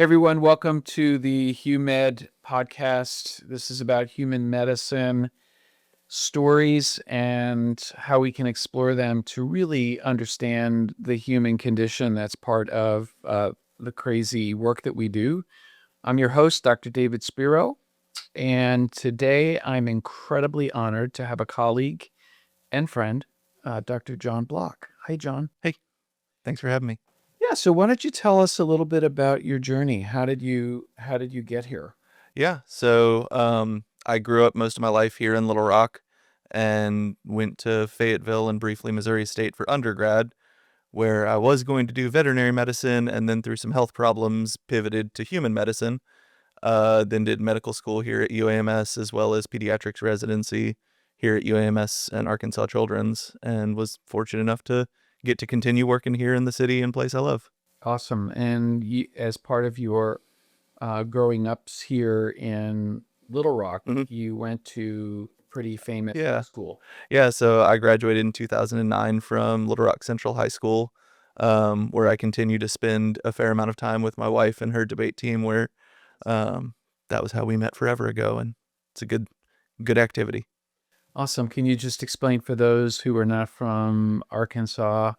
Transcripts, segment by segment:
Everyone, welcome to the HuMed podcast. This is about human medicine stories and how we can explore them to really understand the human condition that's part of the crazy work that we do. I'm your host, Dr. David Spiro, and today I'm incredibly honored to have a colleague and friend, Dr. John Block. Hi, John. Hey, thanks for having me. Yeah, so why don't you tell us a little bit about your journey? How did you get here? I grew up most of my life here in Little Rock and went to Fayetteville and briefly Missouri State for undergrad, where I was going to do veterinary medicine and then through some health problems pivoted to human medicine. Then did medical school here at UAMS as well as pediatrics residency here at UAMS and Arkansas Children's, and was fortunate enough to get to continue working here in the city and place I love. Awesome. And as part of your growing up here in Little Rock, hmm you went to pretty famous Yeah. school. Yeah, so I graduated in 2009 from Little Rock Central High School, where I continue to spend a fair amount of time with my wife and her debate team, where um, that was how we met forever ago, and it's a good activity. Awesome. Can you just explain for those who are not from Arkansas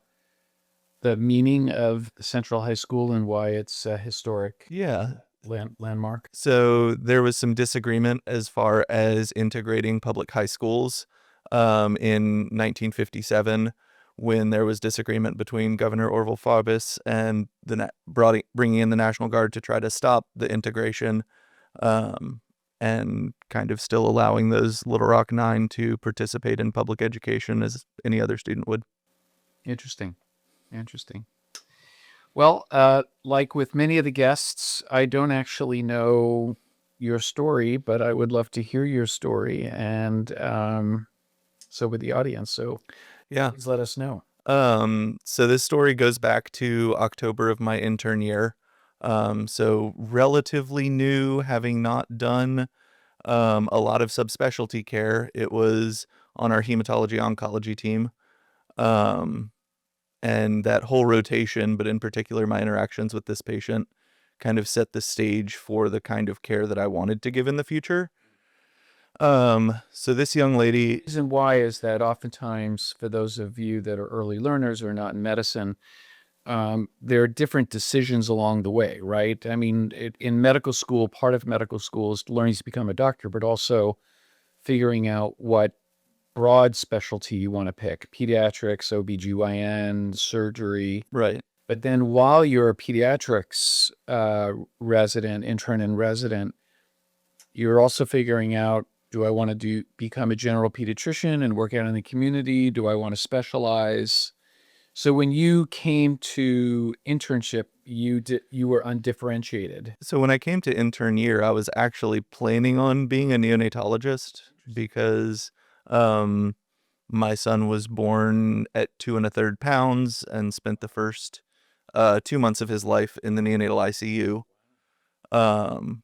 the meaning of Central High School and why it's a historic Yeah. landmark? So there was some disagreement as far as integrating public high schools in 1957 when there was disagreement between Governor Orville Faubus and bringing in the National Guard to try to stop the integration um, and kind of still allowing those Little Rock Nine to participate in public education as any other student would. Interesting. Interesting. Well, like with many of the guests, I don't actually know your story, but I would love to hear your story. And so with the audience, so Yeah. please let us know. So this story goes back to October of my intern year. So relatively new, having not done a lot of subspecialty care. It was on our hematology oncology team. Um, and that whole rotation, but in particular my interactions with this patient, kind of set the stage for the kind of care that I wanted to give in the future. So this young lady, The reason why is that oftentimes, for those of you that are early learners or not in medicine, there are different decisions along the way, right? I mean, in medical school, part of medical school is learning to become a doctor, but also figuring out what broad specialty you want to pick: pediatrics, OBGYN, surgery. right? But then while you're a pediatrics intern and resident, you're also figuring out, do I want to become a general pediatrician and work out in the community? Do I want to specialize? So when you came to internship, you were undifferentiated. So when I came to intern year, I was actually planning on being a neonatologist because my son was born at 2 1/3 pounds and spent the first 2 months of his life in the neonatal ICU. Um,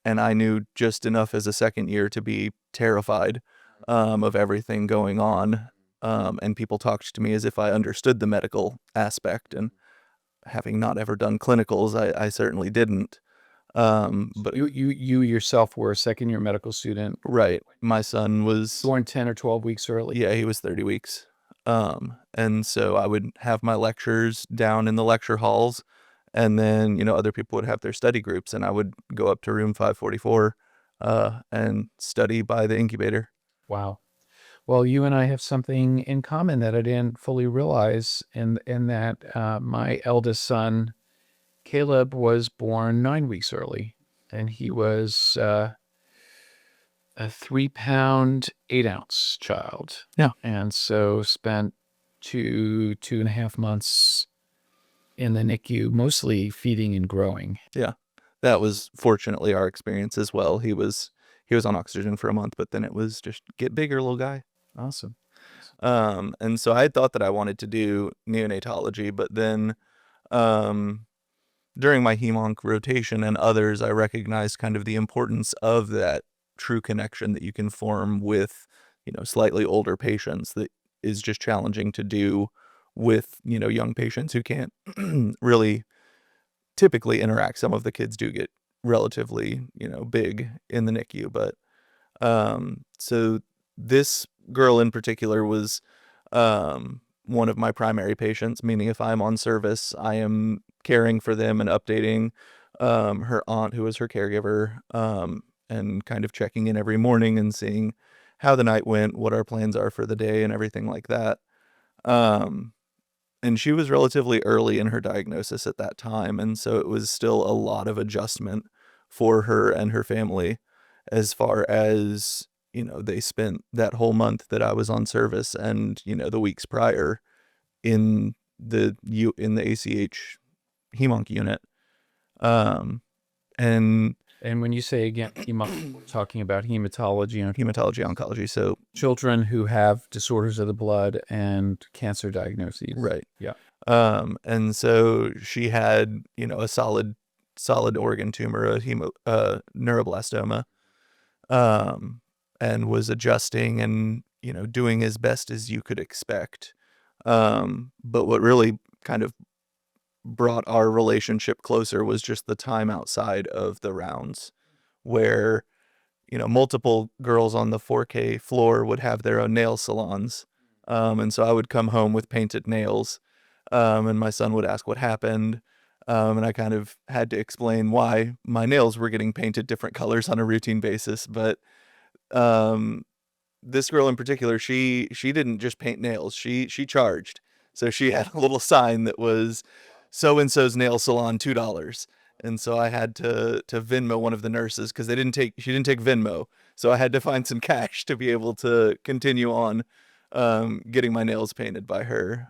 and I knew just enough as a second year to be terrified of everything going on. And people talked to me as if I understood the medical aspect, and having not ever done clinicals, I certainly didn't. But You yourself were a second year medical student, right, my son was, born 10 or 12 weeks early. yeah, he was 30 weeks. And so I would have my lectures down in the lecture halls, and then, other people would have their study groups, and I would go up to room 544 and study by the incubator. Wow. Well, you and I have something in common that I didn't fully realize, in that my eldest son, Caleb, was born 9 weeks early, and he was a 3 pound, 8 ounce child. Yeah. And so spent 2.5 months in the NICU, mostly feeding and growing. Yeah. That was fortunately our experience as well. He was on oxygen for a month, but then it was just get bigger, little guy. Awesome. And so I had thought that I wanted to do neonatology, but then during my hemonc rotation and others, I recognized kind of the importance of that true connection that you can form with, slightly older patients that is just challenging to do with, young patients who can't really typically interact. Some of the kids do get relatively, big in the NICU, but so this girl in particular was one of my primary patients, meaning if I'm on service, I am caring for them and updating her aunt, who is her caregiver, and kind of checking in every morning and seeing how the night went, what our plans are for the day, and everything like that. Um, and she was relatively early in her diagnosis at that time, and so it was still a lot of adjustment for her and her family as far as, they spent that whole month that I was on service and, the weeks prior in the ACH hemonc unit. And And when you say again, we're talking about hematology and hematology oncology. So children who have disorders of the blood and cancer diagnoses. right. Yeah. And so she had, a solid organ tumor, a neuroblastoma, and was adjusting and, doing as best as you could expect. But what really kind of brought our relationship closer was just the time outside of the rounds where, multiple girls on the 4K floor would have their own nail salons. And so I would come home with painted nails, and my son would ask what happened. And I kind of had to explain why my nails were getting painted different colors on a routine basis. But um, this girl in particular, she didn't just paint nails. She charged. So she had a little sign that was so and so's nail salon $2. And so I had to Venmo one of the nurses because she didn't take Venmo. So I had to find some cash to be able to continue on getting my nails painted by her.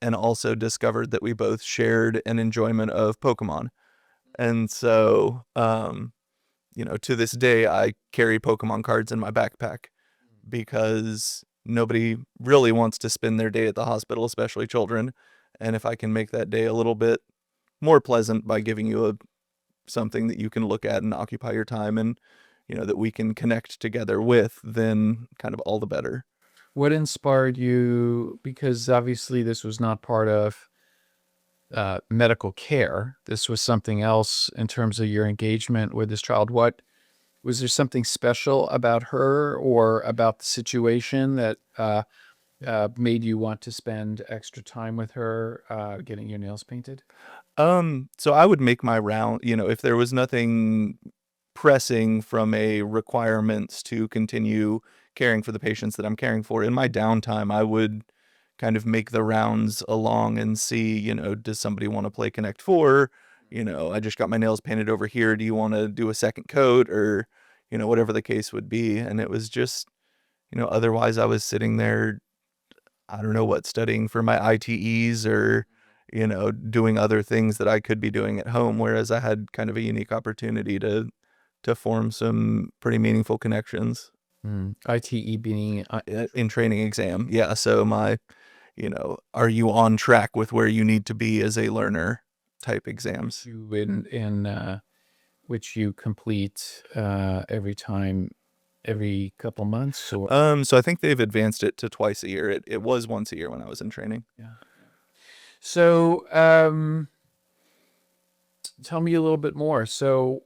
And also discovered that we both shared an enjoyment of Pokemon. And so to this day, I carry Pokemon cards in my backpack because nobody really wants to spend their day at the hospital, especially children. And if I can make that day a little bit more pleasant by giving you something that you can look at and occupy your time and, that we can connect together with, then kind of all the better. What inspired you? Because obviously this was not part of medical care. This was something else in terms of your engagement with this child. What was there something special about her or about the situation that made you want to spend extra time with her getting your nails painted? So I would make my round, if there was nothing pressing from a requirements to continue caring for the patients that I'm caring for. In my downtime, I would kind of make the rounds along and see, does somebody want to play Connect 4? I just got my nails painted over here. Do you want to do a second coat or, whatever the case would be? And it was just, otherwise I was sitting there, I don't know what, studying for my ITEs or, doing other things that I could be doing at home. Whereas I had kind of a unique opportunity to form some pretty meaningful connections. ITE being In training exam. Yeah. So are you on track with where you need to be as a learner type exams? you in which you complete every couple months or So I think they've advanced it to twice a year. It was once a year when I was in training. yeah. So tell me a little bit more. So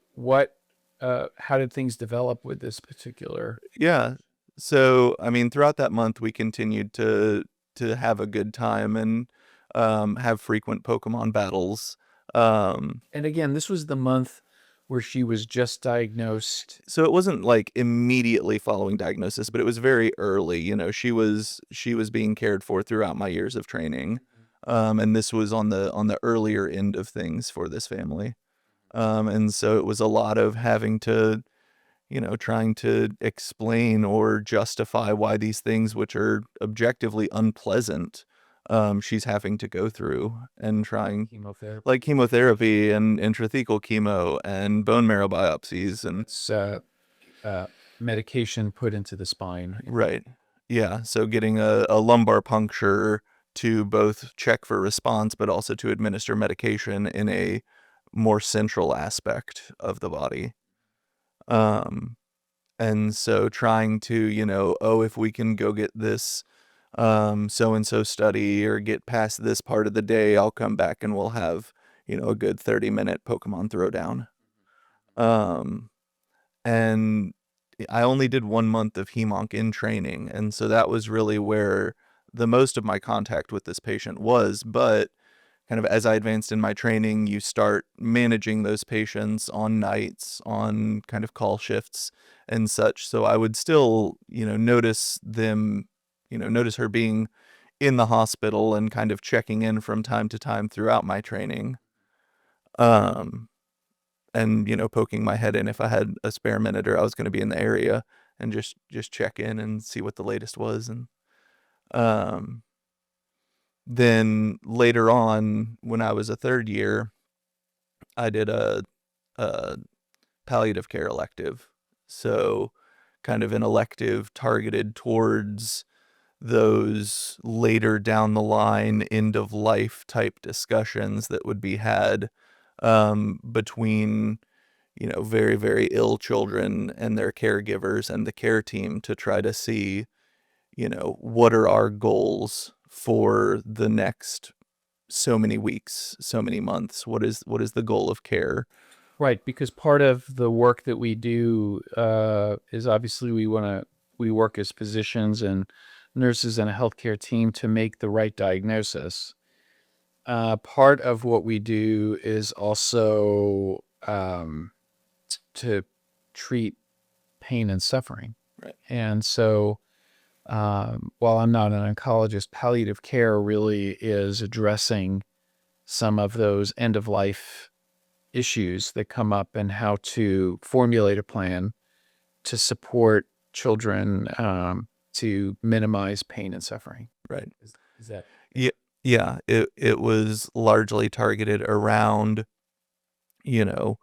how did things develop with this particular? Yeah. So I mean, throughout that month, we continued to have a good time and have frequent Pokemon battles. And again, this was the month where she was just diagnosed. So it wasn't like immediately following diagnosis, but it was very early. She was being cared for throughout my years of training, and this was on the earlier end of things for this family. And so it was a lot of having to, trying to explain or justify why these things, which are objectively unpleasant, she's having to go through and trying Chemotherapy. like chemotherapy and intrathecal chemo and bone marrow biopsies and It's medication put into the spine. right. Yeah. So getting a lumbar puncture to both check for response, but also to administer medication in a more central aspect of the body. And so trying to, if we can go get this so and so study or get past this part of the day, I'll come back and we'll have, a good 30-minute Pokemon throwdown. Um, and I only did 1 month of HEMONC in training, and so that was really where the most of my contact with this patient was. But kind of as I advanced in my training, you start managing those patients on nights, on kind of call shifts and such. So I would still, notice them, notice her being in the hospital and kind of checking in from time to time throughout my training. Um, and, poking my head in if I had a spare minute or I was going to be in the area, and just check in and see what the latest was. And, um, then later on, when I was a third year, I did a palliative care elective. So kind of an elective targeted towards those later down the line, end of life type discussions that would be had between, very, very ill children and their caregivers and the care team, to try to see, what are our goals for the next so many weeks, so many months. What is the goal of care? Right, because part of the work that we do is obviously we work as physicians and nurses and a healthcare team to make the right diagnosis. Part of what we do is also to treat pain and suffering. Right. And so, while I'm not an oncologist, palliative care really is addressing some of those end of life issues that come up, and how to formulate a plan to support children, to minimize pain and suffering. Right. Is that Yeah, yeah. It was largely targeted around, you know,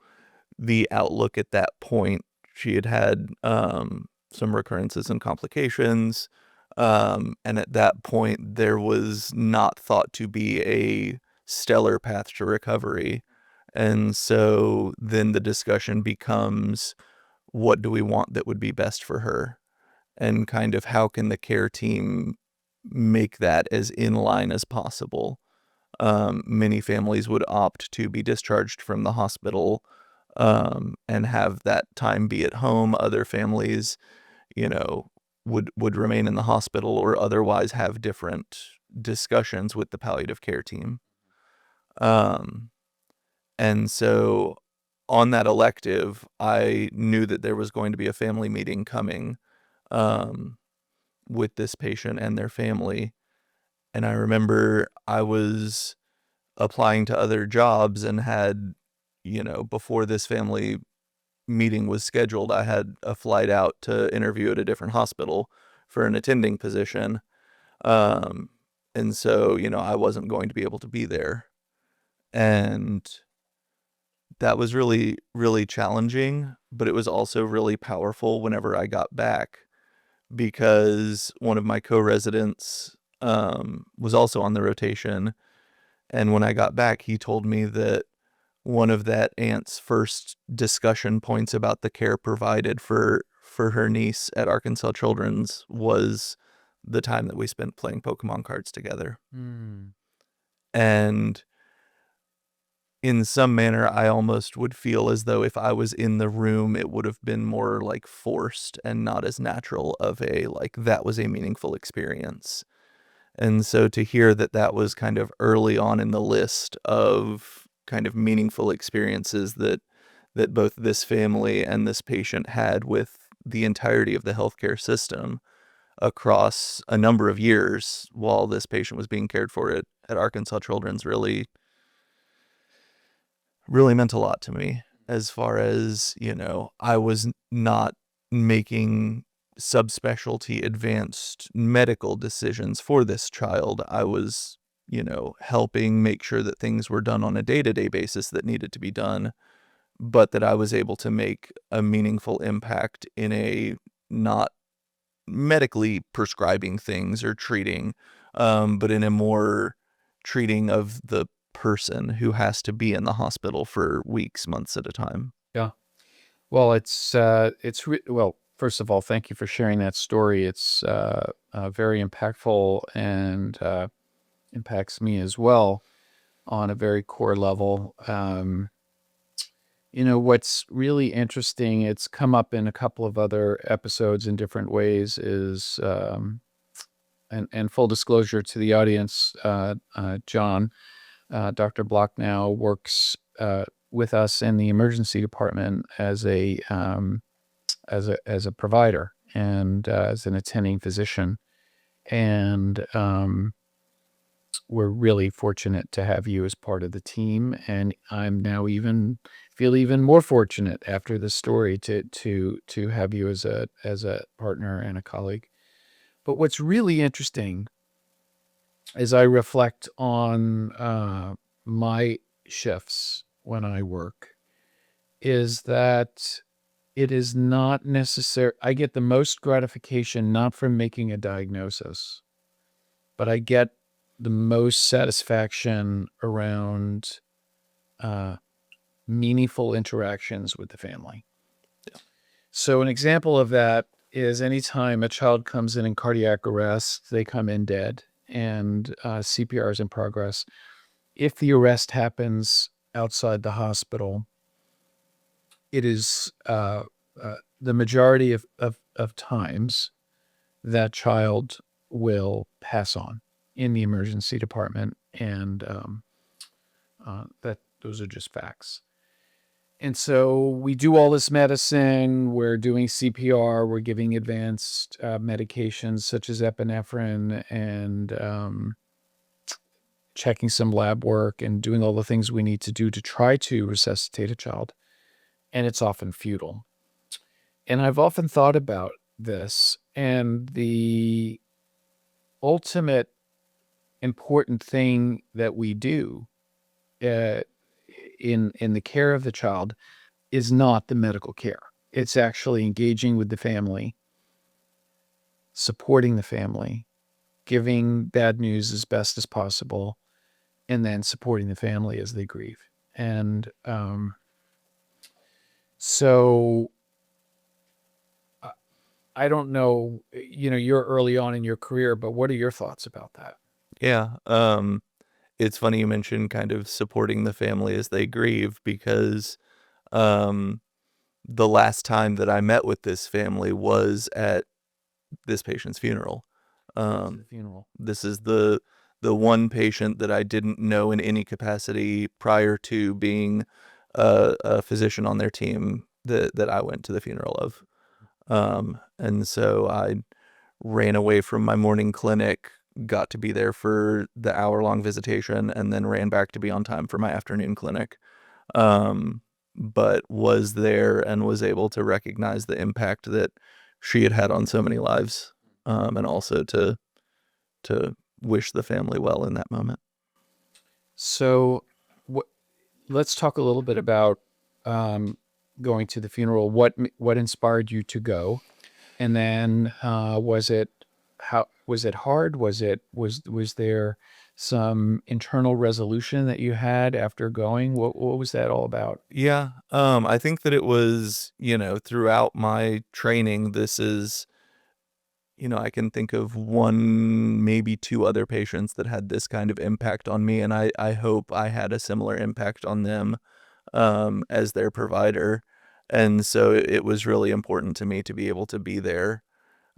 the outlook at that point. She had had some recurrences and complications, and at that point there was not thought to be a stellar path to recovery. And so then the discussion becomes, what do we want that would be best for her? And kind of how can the care team make that as in line as possible? Many families would opt to be discharged from the hospital and have that time be at home. Other families, you know, would remain in the hospital or otherwise have different discussions with the palliative care team. Um, and so on that elective, I knew that there was going to be a family meeting coming um, with this patient and their family. And I remember I was applying to other jobs and had, before this family meeting was scheduled, I had a flight out to interview at a different hospital for an attending position. Um, and so, I wasn't going to be able to be there. And that was really, really challenging, but it was also really powerful whenever I got back, because one of my co-residents was also on the rotation. And when I got back, he told me that one of that aunt's first discussion points about the care provided for her niece at Arkansas Children's was the time that we spent playing Pokemon cards together. Mm. And in some manner, I almost would feel as though if I was in the room, it would have been more like forced and not as natural of a, like, that was a meaningful experience. And so to hear that that was kind of early on in the list of kind of meaningful experiences that both this family and this patient had with the entirety of the healthcare system across a number of years while this patient was being cared for at Arkansas Children's, really, really meant a lot to me. As far as, I was not making subspecialty advanced medical decisions for this child. I was, helping make sure that things were done on a day-to-day basis that needed to be done, but that I was able to make a meaningful impact in a not medically prescribing things or treating, but in a more treating of the person who has to be in the hospital for weeks, months at a time. Yeah. Well, well, first of all, thank you for sharing that story. It's very impactful, and impacts me as well. on a very core level. What's really interesting, it's come up in a couple of other episodes in different ways, is, and full disclosure to the audience, John, Dr. Block now works with us in the emergency department as a provider and as an attending physician. And we're really fortunate to have you as part of the team. And I'm now feel even more fortunate after this story to have you as a partner and a colleague. But what's really interesting as I reflect on my shifts when I work is that it is not necessary. I get the most gratification not from making a diagnosis, but I get the most satisfaction around meaningful interactions with the family. So an example of that is anytime a child comes in cardiac arrest, they come in dead and CPR is in progress. If the arrest happens outside the hospital, it is the majority of times that child will pass on in the emergency department, and that those are just facts. And so we do all this medicine. We're doing CPR. We're giving advanced medications such as epinephrine and checking some lab work and doing all the things we need to do to try to resuscitate a child. And it's often futile. And I've often thought about this, and the ultimate important thing that we do uh, in the care of the child is not the medical care. It's actually engaging with the family, supporting the family, giving bad news as best as possible, and then supporting the family as they grieve. And so I don't know, you're early on in your career, but what are your thoughts about that? Yeah. It's funny you mentioned kind of supporting the family as they grieve because um, the last time that I met with this family was at this patient's funeral. The Um, funeral. this is the one patient that I didn't know in any capacity prior to being a physician on their team that I went to the funeral of. And so I ran away from my morning clinic, got to be there for the hour-long visitation, and then ran back to be on time for my afternoon clinic. But was there and was able to recognize the impact that she had had on so many lives, and also to wish the family well in that moment. So let's talk a little bit about um, going to the funeral. What inspired you to go? And then was it hard? Was there some internal resolution that you had after going? What was that all about? Yeah, I think that it was, throughout my training, this is, I can think of one, maybe two other patients that had this kind of impact on me, and I hope I had a similar impact on them as their provider. And so it was really important to me to be able to be there.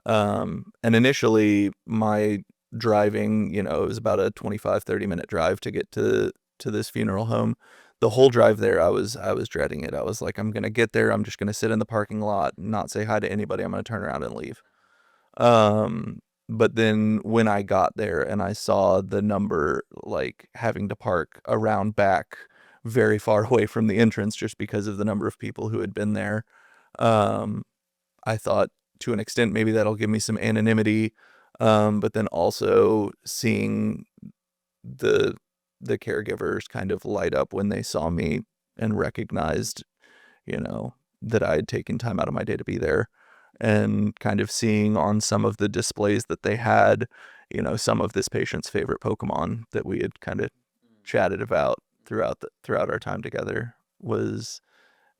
And initially, my driving, it was about a 25, 30-minute drive to get to this funeral home. The whole drive there, I was dreading it. I was like, I'm gonna get there. I'm just gonna sit in the parking lot, not say hi to anybody. I'm gonna turn around and leave. But then when I got there and I saw the number, like having to park around back very far away from the entrance just because of the number of people who had been there, um, I thought to an extent maybe that'll give me some anonymity. But then also seeing the the caregivers kind of light up when they saw me and recognized, that I had taken time out of my day to be there, and kind of seeing on some of the displays that they had, some of this patient's favorite Pokemon that we had kind of chatted about throughout our time together was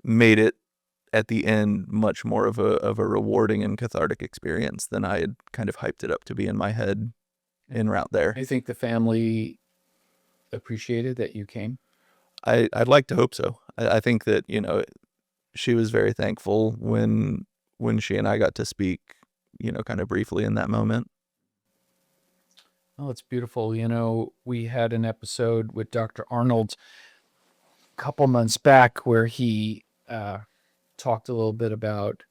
made it at the end much more of a rewarding and cathartic experience than I had kind of hyped it up to be in my head en route there. I think the family appreciated that you came? I'd like to hope so. I think that, she was very thankful when she and I got to speak, kind of briefly in that moment. Oh, it's beautiful. We had an episode with Dr. Arnold a couple months back where he talked a little bit about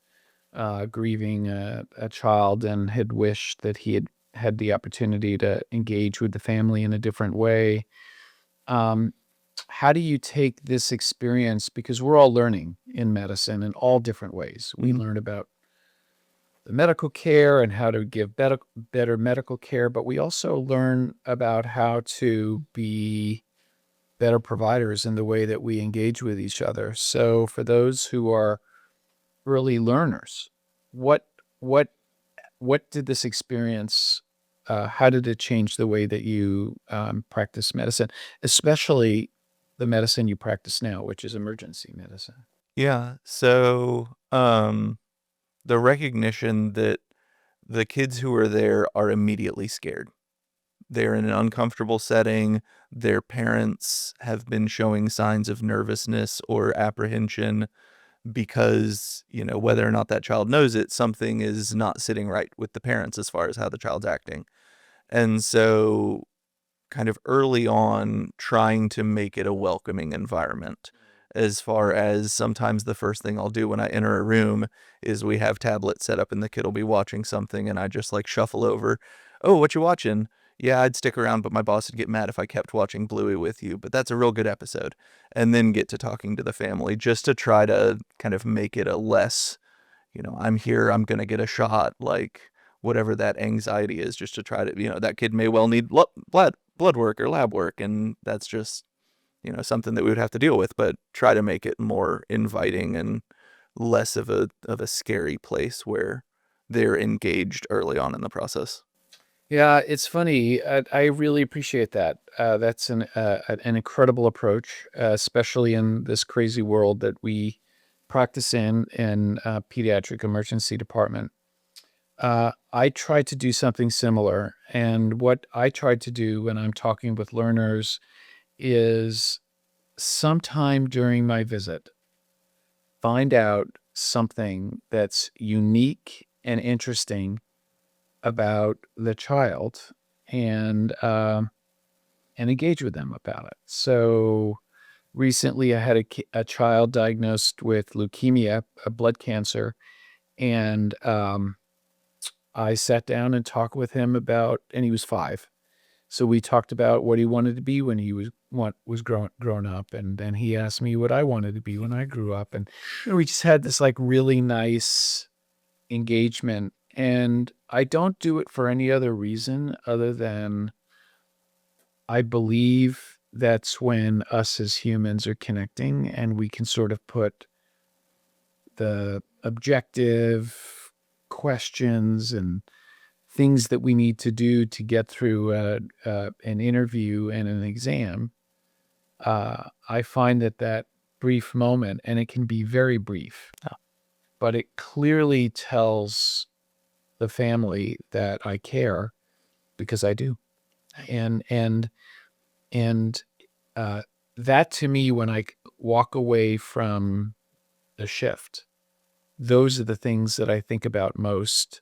grieving a child and had wished that he had the opportunity to engage with the family in a different way. Um, how do you take this experience? Because we're all learning in medicine in all different ways. We Mhm. learn about the medical care and how to give better medical care, but we also learn about how to be better providers in the way that we engage with each other. So for those who are early learners, what what what did this experience? How did it change the way that you practice medicine, especially the medicine you practice now, which is emergency medicine? Yeah. So, the recognition that the kids who are there are immediately scared. They're in an uncomfortable setting. Their parents have been showing signs of nervousness or apprehension because, whether or not that child knows it, something is not sitting right with the parents as far as how the child's acting. And so, kind of early on, trying to make it a welcoming environment. As far as sometimes the first thing I'll do when I enter a room is we have tablets set up and the kid will be watching something and I just like shuffle over. Oh, what you watching? Yeah, I'd stick around, but my boss would get mad if I kept watching Bluey with you. But that's a real good episode. And then get to talking to the family just to try to kind of make it a less, I'm here, I'm going to get a shot, like whatever that anxiety is, just to try to, that kid may well need blood work or lab work. And that's just, something that we would have to deal with, but try to make it more inviting and less of a scary place where they're engaged early on in the process. Yeah, it's funny. I really appreciate that. That's an incredible approach, especially in this crazy world that we practice in pediatric emergency department. I try to do something similar, and what I try to do when I'm talking with learners is sometime during my visit, find out something that's unique and interesting about the child, and and engage with them about it. So recently, I had a child diagnosed with leukemia, a blood cancer, and I sat down and talked with him about, and he was 5. So we talked about what he wanted to be when he was grown up, and then he asked me what I wanted to be when I grew up, and we just had this like really nice engagement. And I don't do it for any other reason other than I believe that's when us as humans are connecting and we can sort of put the objective questions and things that we need to do to get through an interview and an exam. I find that brief moment, and it can be very brief, but it clearly tells the family that I care because I do. And uh, that to me, when I walk away from the shift, those are the things that I think about most.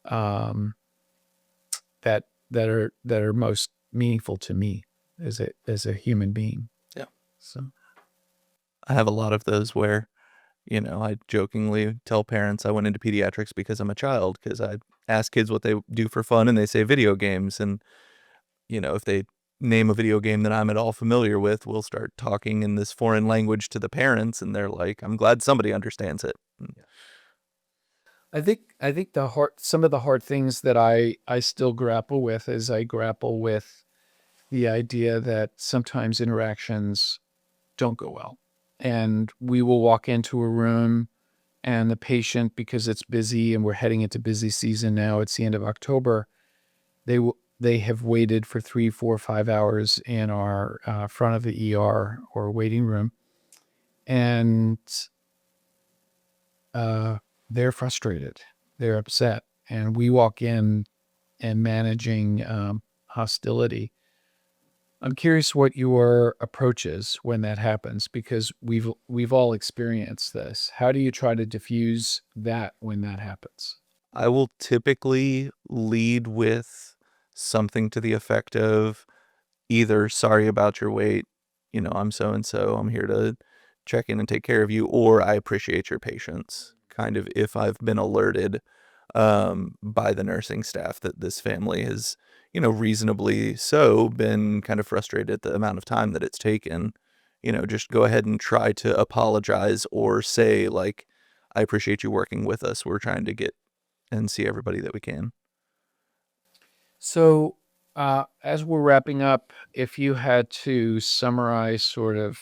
Um, that are most meaningful to me as a human being. Yeah. So I have a lot of those where, I jokingly tell parents I went into pediatrics because I'm a child, because I ask kids what they do for fun and they say video games. And, if they name a video game that I'm at all familiar with, we'll start talking in this foreign language to the parents and they're like, I'm glad somebody understands it. I think some of the hard things that I still grapple with is I grapple with the idea that sometimes interactions don't go well. And we will walk into a room and the patient, because it's busy and we're heading into busy season now, it's the end of October, they have waited for 3, 4, 5 hours in our front of the ER or waiting room, and they're frustrated, they're upset, and we walk in and managing hostility. I'm curious what your approach is when that happens, because we've all experienced this. How do you try to diffuse that when that happens? I will typically lead with something to the effect of either sorry about your wait, I'm so and so, I'm here to check in and take care of you, or I appreciate your patience. Kind of if I've been alerted by the nursing staff that this family has, reasonably so been kind of frustrated at the amount of time that it's taken, just go ahead and try to apologize or say, like, I appreciate you working with us. We're trying to get and see everybody that we can. So, as we're wrapping up, if you had to summarize sort of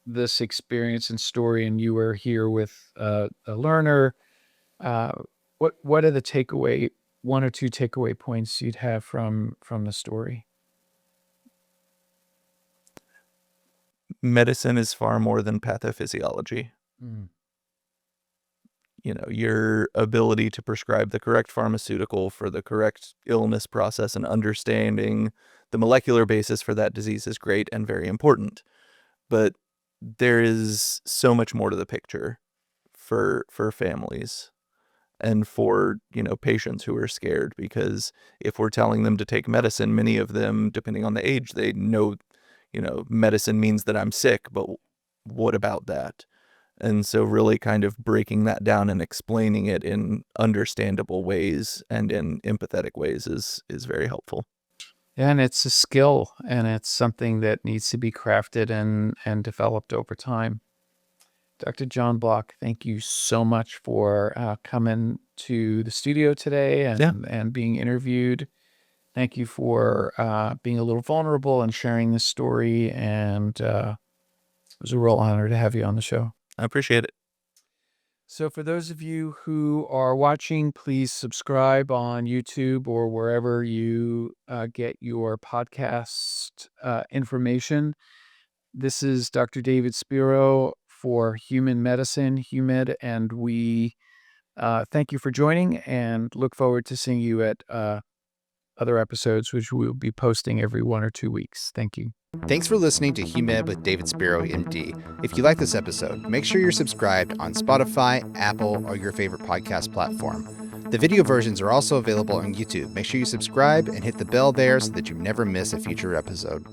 this experience and story, and you were here with a learner, uh, what are the takeaway, one or two takeaway points you'd have from the story? Medicine is far more than pathophysiology. Mm. Your ability to prescribe the correct pharmaceutical for the correct illness process and understanding the molecular basis for that disease is great and very important. But there is so much more to the picture for families and for, patients who are scared, because if we're telling them to take medicine, many of them, depending on the age, they know, medicine means that I'm sick, but what about that? And so really kind of breaking that down and explaining it in understandable ways and in empathetic ways is very helpful. And it's a skill, and it's something that needs to be crafted and developed over time. Dr. John Block, thank you so much for coming to the studio today and being interviewed. Thank you for being a little vulnerable and sharing this story. And it was a real honor to have you on the show. I appreciate it. So for those of you who are watching, please subscribe on YouTube or wherever you get your podcast information. This is Dr. David Spiro for Human Medicine, HUMED, and we thank you for joining and look forward to seeing you at other episodes, which we'll be posting every 1 or 2 weeks. Thank you. Thanks for listening to HUMED with David Spiro, MD. If you like this episode, make sure you're subscribed on Spotify, Apple, or your favorite podcast platform. The video versions are also available on YouTube. Make sure you subscribe and hit the bell there so that you never miss a future episode.